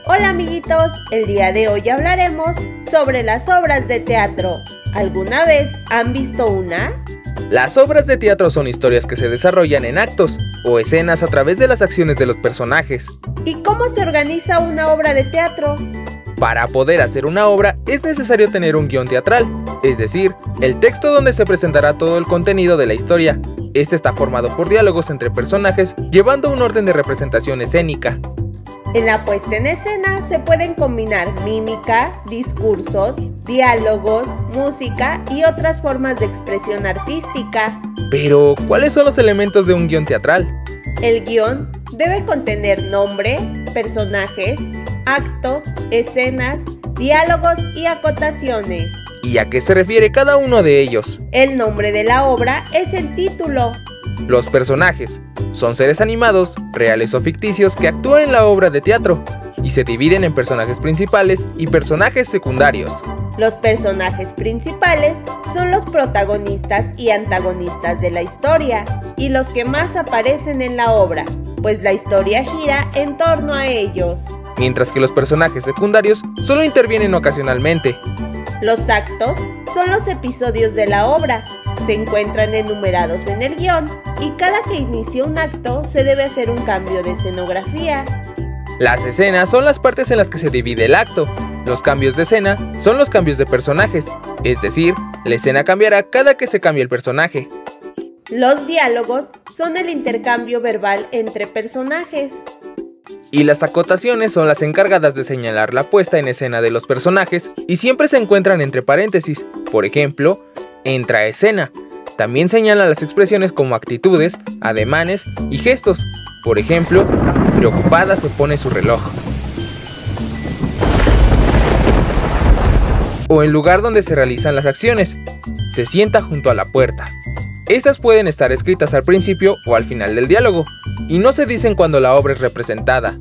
Hola amiguitos, el día de hoy hablaremos sobre las obras de teatro. ¿Alguna vez han visto una? Las obras de teatro son historias que se desarrollan en actos o escenas a través de las acciones de los personajes. ¿Y cómo se organiza una obra de teatro? Para poder hacer una obra es necesario tener un guión teatral, es decir, el texto donde se presentará todo el contenido de la historia. Este está formado por diálogos entre personajes, llevando un orden de representación escénica. En la puesta en escena se pueden combinar mímica, discursos, diálogos, música y otras formas de expresión artística. Pero, ¿cuáles son los elementos de un guión teatral? El guión debe contener nombre, personajes, actos, escenas, diálogos y acotaciones. ¿Y a qué se refiere cada uno de ellos? El nombre de la obra es el título. Los personajes son seres animados, reales o ficticios que actúan en la obra de teatro y se dividen en personajes principales y personajes secundarios. Los personajes principales son los protagonistas y antagonistas de la historia y los que más aparecen en la obra, pues la historia gira en torno a ellos. Mientras que los personajes secundarios solo intervienen ocasionalmente. Los actos son los episodios de la obra. Se encuentran enumerados en el guión y cada que inicia un acto se debe hacer un cambio de escenografía. Las escenas son las partes en las que se divide el acto. Los cambios de escena son los cambios de personajes, es decir, la escena cambiará cada que se cambie el personaje. Los diálogos son el intercambio verbal entre personajes. Y las acotaciones son las encargadas de señalar la puesta en escena de los personajes y siempre se encuentran entre paréntesis. Por ejemplo, entra a escena. También señala las expresiones como actitudes, ademanes y gestos. Por ejemplo, preocupada se pone su reloj. O el lugar donde se realizan las acciones. Se sienta junto a la puerta. Estas pueden estar escritas al principio o al final del diálogo, y no se dicen cuando la obra es representada.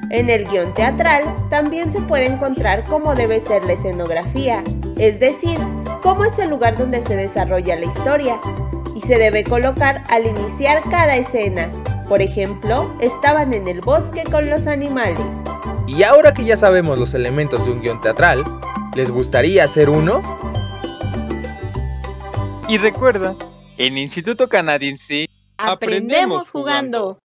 En el guión teatral también se puede encontrar cómo debe ser la escenografía, es decir, cómo es el lugar donde se desarrolla la historia, y se debe colocar al iniciar cada escena. Por ejemplo, estaban en el bosque con los animales. Y ahora que ya sabemos los elementos de un guión teatral, ¿les gustaría hacer uno? Y recuerda, en Instituto Canadiense aprendemos jugando.